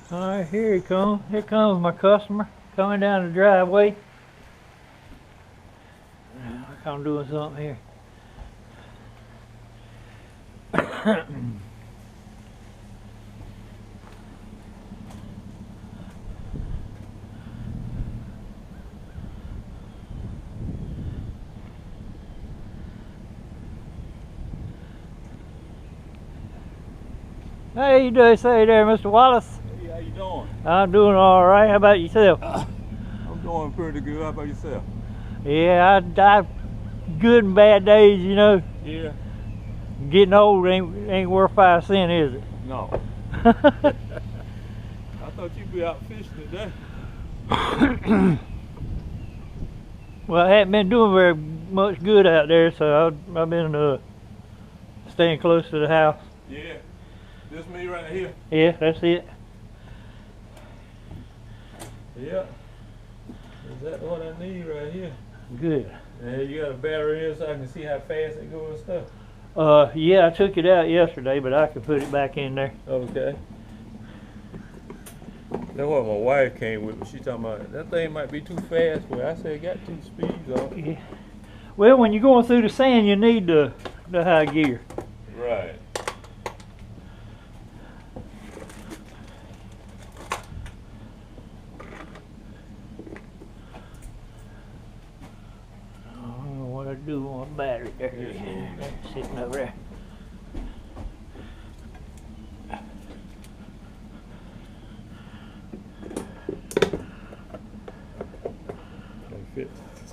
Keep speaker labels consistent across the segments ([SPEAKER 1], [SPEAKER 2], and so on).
[SPEAKER 1] All right, here he comes. Here comes my customer coming down the driveway. I'm doing something here. How you doing, say there, Mr. Wallace?
[SPEAKER 2] Hey, how you doing?
[SPEAKER 1] I'm doing all right. How about yourself?
[SPEAKER 2] I'm doing pretty good. How about yourself?
[SPEAKER 1] Yeah, I good and bad days, you know.
[SPEAKER 2] Yeah.
[SPEAKER 1] Getting old ain't worth 5 cents, is it?
[SPEAKER 2] No. I thought you'd be out fishing today.
[SPEAKER 1] Well, I haven't been doing very much good out there, so I've been staying close to the house.
[SPEAKER 2] Yeah. This me right here.
[SPEAKER 1] Yeah, that's it.
[SPEAKER 2] Yeah. Is that what I need right here?
[SPEAKER 1] Good.
[SPEAKER 2] And you got a battery here so I can see how fast it goes and stuff?
[SPEAKER 1] Yeah, I took it out yesterday, but I can put it back in there.
[SPEAKER 2] Okay. That's what my wife came with, but she talking about that thing might be too fast for it. I said it got 2 speeds on it.
[SPEAKER 1] Yeah. Well, when you're going through the sand, you need the high gear.
[SPEAKER 2] Right.
[SPEAKER 1] I don't know what I do on my battery there.
[SPEAKER 2] Yeah.
[SPEAKER 1] Sitting over there.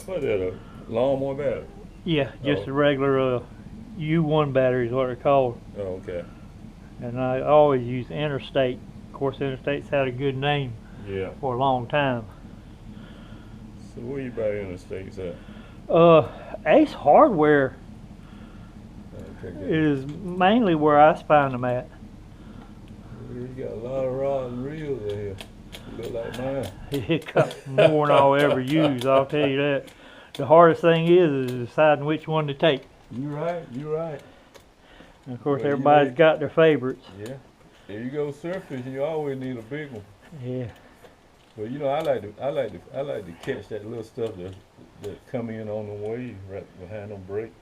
[SPEAKER 2] What is that, a lawnmower battery?
[SPEAKER 1] Yeah, just
[SPEAKER 2] Oh.
[SPEAKER 1] a regular U1 battery is what they're called.
[SPEAKER 2] Oh, okay.
[SPEAKER 1] And I always use Interstate. Of course, Interstate's had a good name
[SPEAKER 2] Yeah.
[SPEAKER 1] for a long time.
[SPEAKER 2] So where you buy Interstates at?
[SPEAKER 1] Ace Hardware
[SPEAKER 2] Okay, good.
[SPEAKER 1] is mainly where I find them at.
[SPEAKER 2] You got a lot of rods and reels in here. Look like mine.
[SPEAKER 1] It costs more than I'll ever use, I'll tell you that. The hardest thing is deciding which one to take.
[SPEAKER 2] You right, you right.
[SPEAKER 1] And of course,
[SPEAKER 2] Well, you
[SPEAKER 1] everybody's
[SPEAKER 2] know-
[SPEAKER 1] got their favorites.
[SPEAKER 2] Yeah. If you go surf fishing, you always need a big one.
[SPEAKER 1] Yeah.
[SPEAKER 2] But you know, I like to catch that little stuff that come in on the wave right behind them brakes.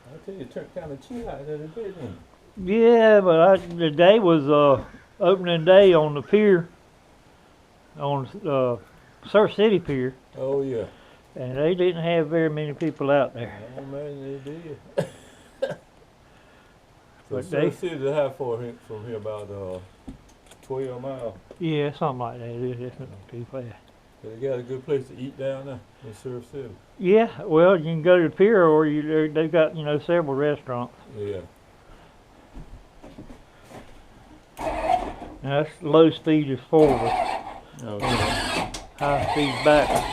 [SPEAKER 2] I tell you, it turned kind of chill out there today, didn't it?
[SPEAKER 1] Yeah, but the day was opening day on the pier, on Surf City Pier,
[SPEAKER 2] Oh yeah.
[SPEAKER 1] and they didn't have very many people out there.
[SPEAKER 2] I imagine they did. So
[SPEAKER 1] But
[SPEAKER 2] Surf City's how far from here? About 12 miles.
[SPEAKER 1] Yeah, something like that. It's not too fast.
[SPEAKER 2] So they got a good place to eat down there in Surf City.
[SPEAKER 1] Yeah, well, you can go to the pier, or they've got several restaurants.
[SPEAKER 2] Yeah.
[SPEAKER 1] Now, that's low speed is forward,
[SPEAKER 2] Okay.
[SPEAKER 1] high speed back.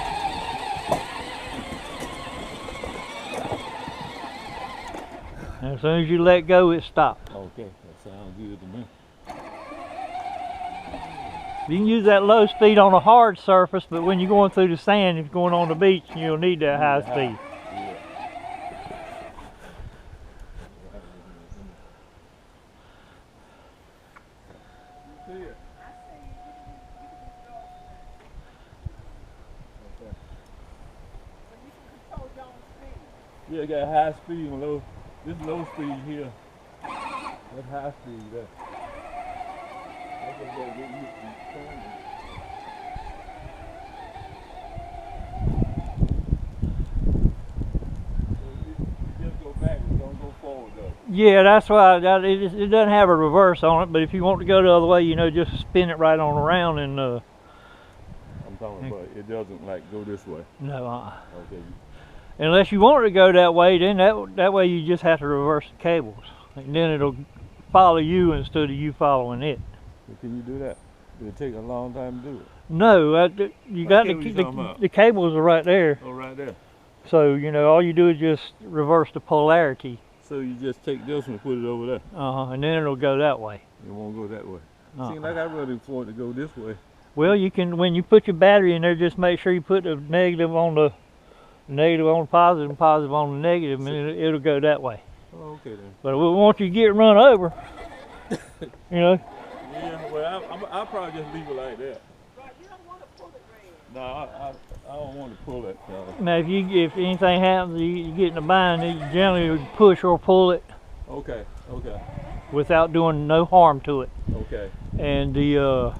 [SPEAKER 1] And as soon as you let go, it stops.
[SPEAKER 2] Okay, that sounds good to me.
[SPEAKER 1] You can use that low speed on a hard surface, but when you're going through the sand, if you're going on the beach, you'll need that high speed.
[SPEAKER 2] Yeah. Yeah, got high speed and low. This low speed here. That's high speed there. That's what gotta get you to turn it. So you just go back and don't go forward though.
[SPEAKER 1] Yeah, that's why it doesn't have a reverse on it, but if you want to go the other way, just spin it right on around and
[SPEAKER 2] I'm talking about it doesn't like go this way.
[SPEAKER 1] no,
[SPEAKER 2] Okay.
[SPEAKER 1] unless you want it to go that way, then that way you just have to reverse the cables, and then it'll follow you instead of you following it.
[SPEAKER 2] But can you do that? Did it take a long time to do it?
[SPEAKER 1] No, you got
[SPEAKER 2] cable you talking about?
[SPEAKER 1] the cables are right there,
[SPEAKER 2] Oh, right there.
[SPEAKER 1] so all you do is just reverse the polarity,
[SPEAKER 2] So you just take this one and put it over there.
[SPEAKER 1] and then it'll go that way.
[SPEAKER 2] It won't go that way.
[SPEAKER 1] Uh-uh.
[SPEAKER 2] Seems like I'm ready for it to go this way.
[SPEAKER 1] Well, you can, when you put your battery in there, just make sure you put the negative on the Negative on the positive and positive on the negative, and it'll go that way.
[SPEAKER 2] Oh, okay then.
[SPEAKER 1] But once you get run over, you know.
[SPEAKER 2] Yeah, well, I'll probably just leave it like that. No, I don't want to pull it.
[SPEAKER 1] Now, if anything happens, you get in a bind, you generally push or pull it.
[SPEAKER 2] Okay, okay.
[SPEAKER 1] Without doing no harm to it.
[SPEAKER 2] Okay.
[SPEAKER 1] And the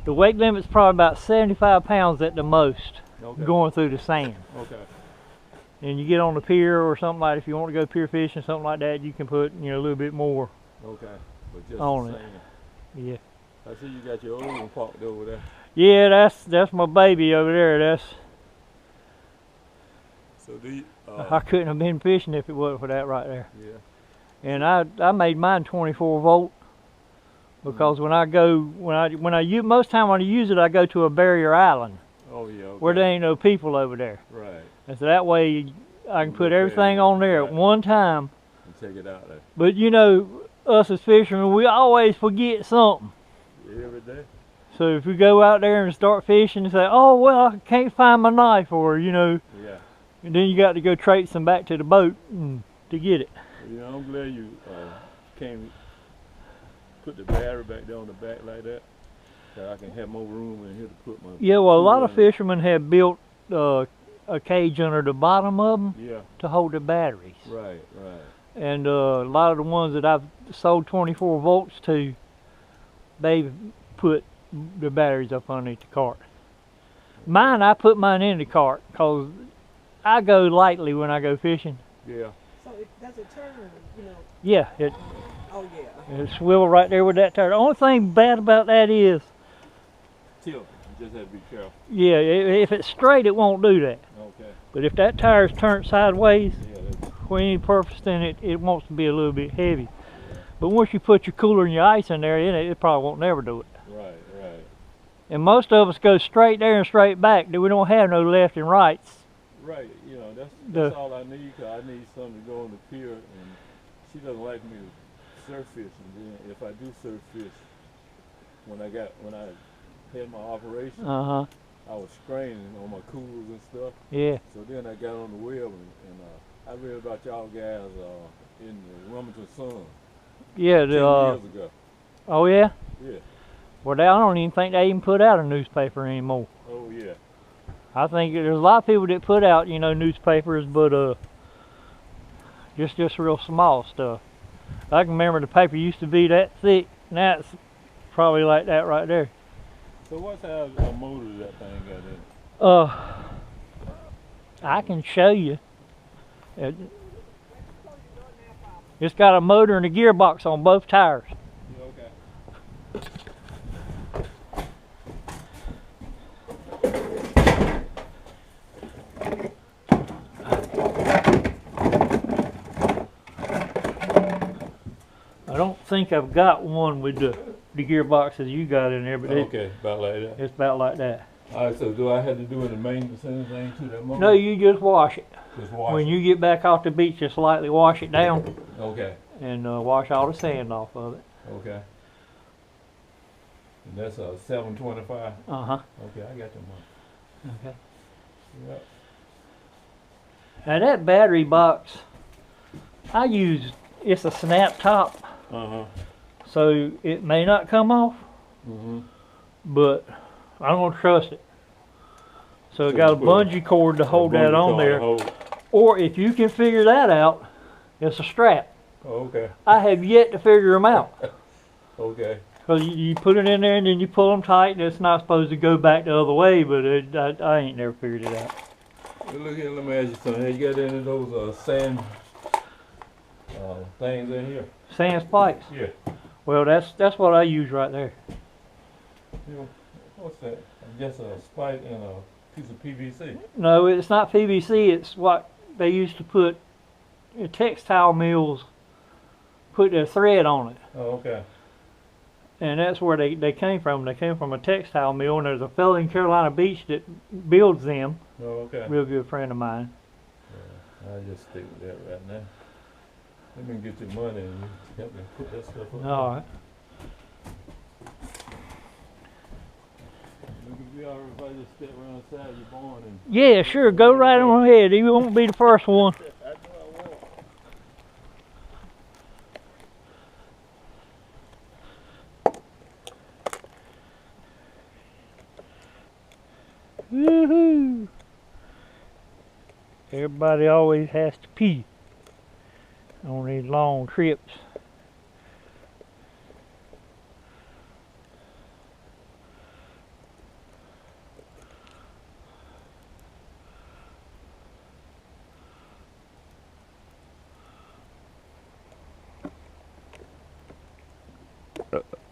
[SPEAKER 1] weight limit's probably about 75 pounds at the most,
[SPEAKER 2] okay.
[SPEAKER 1] Going through the sand.
[SPEAKER 2] Okay.
[SPEAKER 1] And you get on the pier or something like, if you want to go pier fishing, something like that, you can put, a little bit more.
[SPEAKER 2] Okay. But just
[SPEAKER 1] on
[SPEAKER 2] the
[SPEAKER 1] it.
[SPEAKER 2] sand.
[SPEAKER 1] Yeah.
[SPEAKER 2] I see you got your old one parked over there.
[SPEAKER 1] Yeah, that's my baby over there.
[SPEAKER 2] So do you,
[SPEAKER 1] I couldn't have been fishing if it wasn't for that right there.
[SPEAKER 2] Yeah.
[SPEAKER 1] And I made mine 24 volt because when I use, most time when I use it, I go to a barrier island.
[SPEAKER 2] Oh yeah. Okay.
[SPEAKER 1] Where there ain't no people over there.
[SPEAKER 2] Right.
[SPEAKER 1] And so that way I can put everything on there at one time.
[SPEAKER 2] And take it out there.
[SPEAKER 1] But us as fishermen, we always forget something.
[SPEAKER 2] Every day.
[SPEAKER 1] So if we go out there and start fishing and say, oh well, I can't find my knife, or
[SPEAKER 2] Yeah.
[SPEAKER 1] and then you got to go traipsing back to the boat to get it.
[SPEAKER 2] Yeah, I'm glad you came, put the battery back there on the back like that, so I can have more room in here to put my.
[SPEAKER 1] Yeah, well, a lot of fishermen have built a cage under the bottom of them.
[SPEAKER 2] Yeah.
[SPEAKER 1] To hold the batteries.
[SPEAKER 2] Right, right.
[SPEAKER 1] And a lot of the ones that I've sold 24 volts to, they've put the batteries up underneath the cart. Mine, I put mine in the cart because I go lightly when I go fishing.
[SPEAKER 2] Yeah.
[SPEAKER 3] So does it turn,
[SPEAKER 1] Yeah,
[SPEAKER 3] Oh yeah.
[SPEAKER 1] it swivel right there with that tire. The only thing bad about that is,
[SPEAKER 2] Tilt. You just have to be careful.
[SPEAKER 1] yeah, if it's straight, it won't do that.
[SPEAKER 2] Okay.
[SPEAKER 1] But if that tire's turned sideways,
[SPEAKER 2] Yeah.
[SPEAKER 1] for any purpose, then it wants to be a little bit heavy. But once you put your cooler and your ice in there, it probably won't never do it.
[SPEAKER 2] Right, right.
[SPEAKER 1] And most of us go straight there and straight back. We don't have no left and rights.
[SPEAKER 2] Right. That's all I need. Cause I need something to go on the pier, and she doesn't like me to surf fish. And then if I do surf fish, when I had my operation, I was straining on my coolers and stuff.
[SPEAKER 1] Yeah.
[SPEAKER 2] So then I got on the web and I read about y'all guys in the Wilmington Sun.
[SPEAKER 1] Yeah.
[SPEAKER 2] 10 years ago.
[SPEAKER 1] Oh yeah.
[SPEAKER 2] Yeah.
[SPEAKER 1] Well, I don't even think they even put out a newspaper anymore.
[SPEAKER 2] Oh yeah.
[SPEAKER 1] I think there's a lot of people that put out, newspapers, but just real small stuff. I can remember the paper used to be that thick. Now it's probably like that right there.
[SPEAKER 2] So what size motor does that thing got in it?
[SPEAKER 1] I can show you. It's got a motor and a gearbox on both tires.
[SPEAKER 2] Yeah, okay.
[SPEAKER 1] I don't think I've got one with the gearboxes you got in there, but
[SPEAKER 2] Okay, about like that.
[SPEAKER 1] it's about like that.
[SPEAKER 2] Alright, so do I have to do any maintenance or anything to that motor?
[SPEAKER 1] No, you just wash it.
[SPEAKER 2] Just wash
[SPEAKER 1] When
[SPEAKER 2] it?
[SPEAKER 1] you get back off the beach, just lightly wash it down
[SPEAKER 2] Okay,
[SPEAKER 1] and wash all the sand off of it.
[SPEAKER 2] okay. And that's a 725?
[SPEAKER 1] Uh-huh.
[SPEAKER 2] Okay, I got the money.
[SPEAKER 1] Okay.
[SPEAKER 2] Yep.
[SPEAKER 1] Now that battery box, it's a snap top,
[SPEAKER 2] Uh-huh.
[SPEAKER 1] so it may not come off,
[SPEAKER 2] Mm-hmm.
[SPEAKER 1] but I don't trust it. So it
[SPEAKER 2] So
[SPEAKER 1] got a
[SPEAKER 2] you put
[SPEAKER 1] bungee cord to hold that on there.
[SPEAKER 2] Hold.
[SPEAKER 1] Or if you can figure that out, it's a strap.
[SPEAKER 2] Oh, okay,
[SPEAKER 1] I have yet to figure them out.
[SPEAKER 2] okay.
[SPEAKER 1] Because you put it in there and then you pull them tight and it's not supposed to go back the other way, but I ain't never figured it out.
[SPEAKER 2] Well, look here, let me ask you something. Have you got any of those sand things in here?
[SPEAKER 1] Sand spikes.
[SPEAKER 2] Yeah.
[SPEAKER 1] Well, that's what I use right there.
[SPEAKER 2] You know, what's that? Just a spike and a piece of PVC.
[SPEAKER 1] No, it's not PVC. It's what they used to put textile mills put their thread on it.
[SPEAKER 2] Oh, okay.
[SPEAKER 1] And that's where they came from. They came from a textile mill, and there's a fellow in Carolina Beach that builds them.
[SPEAKER 2] Oh, okay.
[SPEAKER 1] Real good friend of mine.
[SPEAKER 2] Yeah, I'll just stick with that right now. Let me get your money and you help me put that stuff up.
[SPEAKER 1] All right.
[SPEAKER 2] Would it be alright if I just step around the side of your barn and...
[SPEAKER 1] Yeah, sure, go right on ahead. You won't be the first one.
[SPEAKER 2] I know I won't.
[SPEAKER 1] Woohoo! Everybody always has to pee on these long trips.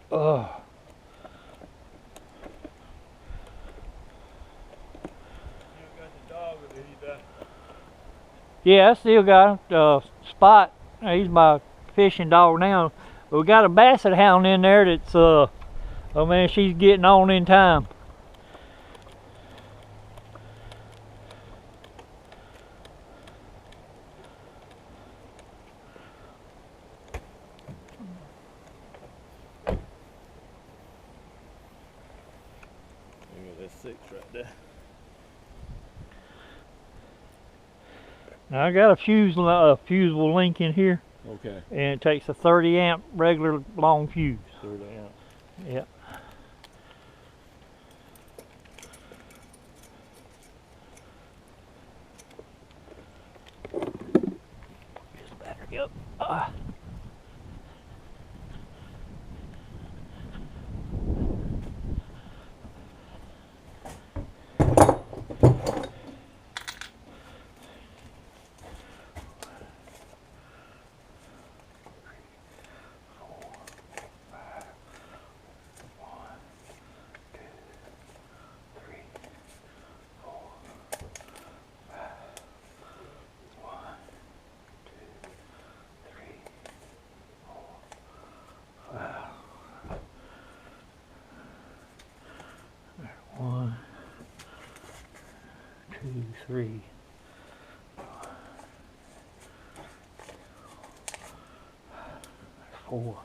[SPEAKER 1] Oh. Yeah, I still got him. Spot, he's my fishing dog now. But we got a basset hound in there that's, oh man, she's getting on in time.
[SPEAKER 2] That's 6 right there.
[SPEAKER 1] Now I got a fusible link in here,
[SPEAKER 2] Okay.
[SPEAKER 1] and it takes a 30 amp regular long fuse.
[SPEAKER 2] 30 amp.
[SPEAKER 1] Yeah. Get the battery up. One, two, three. Four. 1,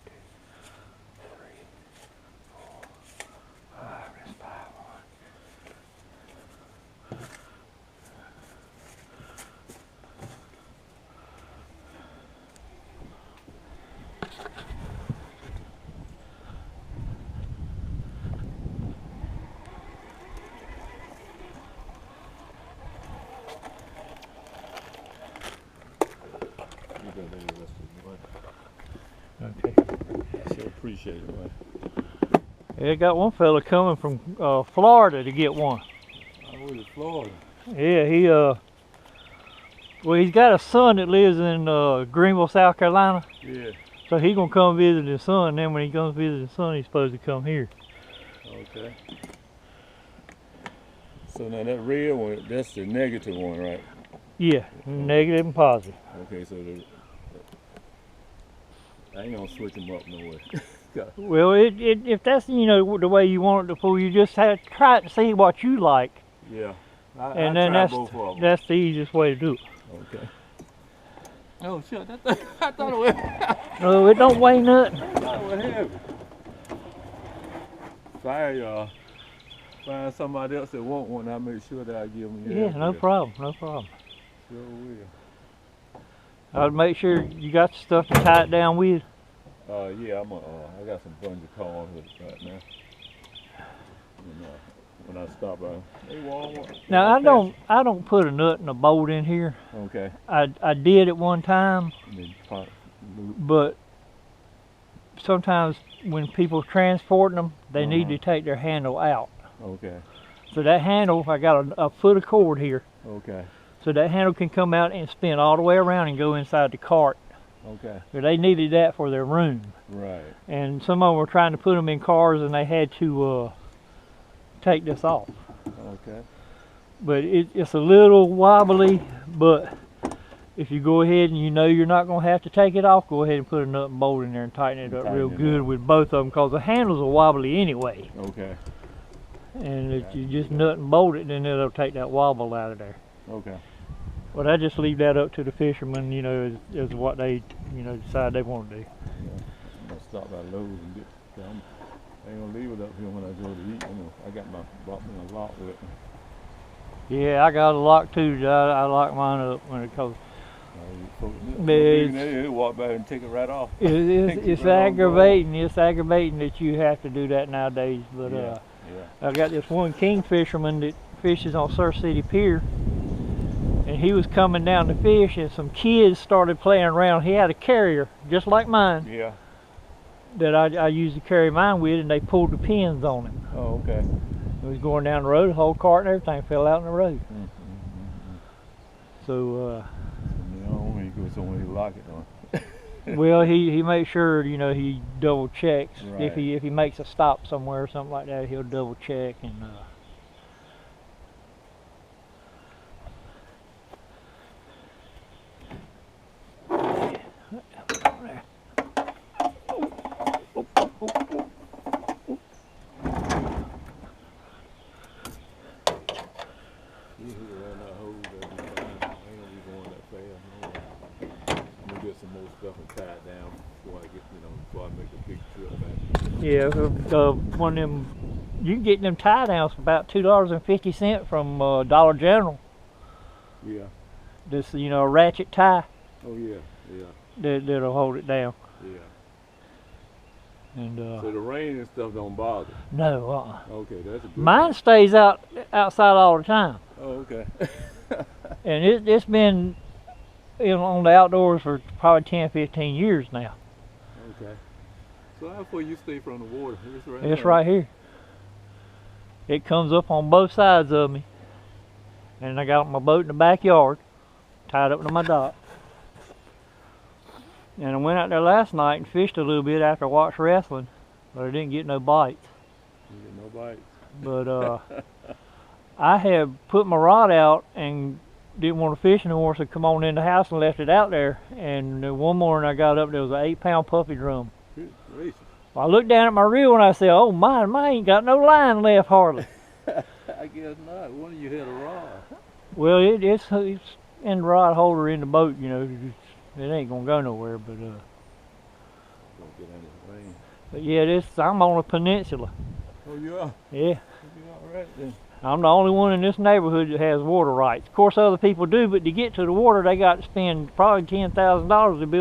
[SPEAKER 1] 2, 3, 4, 5. That's 5. 1. Okay.
[SPEAKER 2] So appreciate it, man.
[SPEAKER 1] Yeah, got one fella coming from Florida to get one.
[SPEAKER 2] I was in Florida.
[SPEAKER 1] Yeah, well, he's got a son that lives in Greenville, South Carolina.
[SPEAKER 2] Yeah.
[SPEAKER 1] So he's gonna come visit his son. Then when he comes visit his son, he's supposed to come here.
[SPEAKER 2] Okay. So now that red one, that's the negative one, right?
[SPEAKER 1] Yeah, negative and positive.
[SPEAKER 2] Okay, so I ain't gonna switch them up no way.
[SPEAKER 1] Well, if that's the way you want it to pull, you just have to try it and see what you like.
[SPEAKER 2] Yeah.
[SPEAKER 1] And then that's the easiest way to do it.
[SPEAKER 2] Okay. Oh shit! I thought it was.
[SPEAKER 1] No, it don't weigh nothing.
[SPEAKER 2] I thought it was heavy. Fire y'all. Find somebody else that want one. I'll make sure that I give them.
[SPEAKER 1] Yeah, no problem, no problem.
[SPEAKER 2] Sure will.
[SPEAKER 1] I'll make sure you got the stuff to tie it down with.
[SPEAKER 2] Yeah, I got some bungee cords with it right now. And, when I stop by, hey Walmart.
[SPEAKER 1] Now I don't put a nut and a bolt in here.
[SPEAKER 2] Okay.
[SPEAKER 1] I did at one time, but sometimes when people transporting them, they need to take their handle out.
[SPEAKER 2] Okay.
[SPEAKER 1] So that handle, I got a foot of cord here.
[SPEAKER 2] Okay.
[SPEAKER 1] So that handle can come out and spin all the way around and go inside the cart.
[SPEAKER 2] Okay.
[SPEAKER 1] But they needed that for their room.
[SPEAKER 2] Right.
[SPEAKER 1] And some of them were trying to put them in cars and they had to take this off.
[SPEAKER 2] Okay.
[SPEAKER 1] But it's a little wobbly, but if you go ahead and you know you're not going to have to take it off, go ahead and put a nut and bolt in there and tighten it up real good with both of them, because the handles are wobbly anyway.
[SPEAKER 2] Okay.
[SPEAKER 1] And if you just nut and bolt it, then it'll take that wobble out of there.
[SPEAKER 2] Okay.
[SPEAKER 1] But I just leave that up to the fishermen, as what they, decide they want to do.
[SPEAKER 2] Yeah. I'm gonna stop by Lowe's and get some. I ain't gonna leave it up here when I go to eat. You know, I got brought me a lock with me.
[SPEAKER 1] Yeah, I got a lock too. I lock mine up when it comes.
[SPEAKER 2] They walk by and take it right off.
[SPEAKER 1] It's aggravating. It's aggravating that you have to do that nowadays. But
[SPEAKER 2] Yeah.
[SPEAKER 1] I got this one kingfisherman that fishes on Surf City Pier, and he was coming down to fish, and some kids started playing around. He had a carrier just like mine
[SPEAKER 2] Yeah.
[SPEAKER 1] that I used to carry mine with, and they pulled the pins on him.
[SPEAKER 2] Oh, okay.
[SPEAKER 1] He was going down the road, the whole cart and everything fell out in the road. So.
[SPEAKER 2] You know, when you go somewhere, you lock it on.
[SPEAKER 1] Well, he makes sure, you know, he double checks.
[SPEAKER 2] Right.
[SPEAKER 1] If he makes a stop somewhere or something like that, he'll double check and.
[SPEAKER 2] Some more stuff and tie it down before I get, you know, before I make a big trip back.
[SPEAKER 1] Yeah, one of them, you can get them tie downs for about $2.50 from Dollar General.
[SPEAKER 2] Yeah.
[SPEAKER 1] This, you know, a ratchet tie.
[SPEAKER 2] Oh yeah, yeah.
[SPEAKER 1] That'll hold it down.
[SPEAKER 2] Yeah.
[SPEAKER 1] And
[SPEAKER 2] so the rain and stuff don't bother.
[SPEAKER 1] No.
[SPEAKER 2] Okay, that's a good
[SPEAKER 1] Mine
[SPEAKER 2] thing.
[SPEAKER 1] stays outside all the time.
[SPEAKER 2] Oh, okay.
[SPEAKER 1] And it's been on the outdoors for probably 10, 15 years now.
[SPEAKER 2] Okay. So how far you stay from the water?
[SPEAKER 1] It's right here. It comes up on both sides of me. And I got my boat in the backyard, tied up to my dock. And I went out there last night and fished a little bit after I watched wrestling, but I didn't get no bites.
[SPEAKER 2] You get no bites.
[SPEAKER 1] But I had put my rod out and didn't want to fish anymore, so come on in the house and left it out there. And one morning I got up, there was an 8-pound puppy drum.
[SPEAKER 2] Good gracious.
[SPEAKER 1] Well, I looked down at my reel and I said, oh my, I ain't got no line left hardly.
[SPEAKER 2] I guess not. One of you had a rod.
[SPEAKER 1] Well, it's in the rod holder in the boat, you know. It ain't gonna go nowhere, but
[SPEAKER 2] Don't get any rain.
[SPEAKER 1] but yeah, I'm on a peninsula.
[SPEAKER 2] Oh, you are?
[SPEAKER 1] Yeah,
[SPEAKER 2] You all right then?
[SPEAKER 1] I'm the only one in this neighborhood that has water rights. Of course, other people do, but to get to the water, they got to spend probably $10,000 to build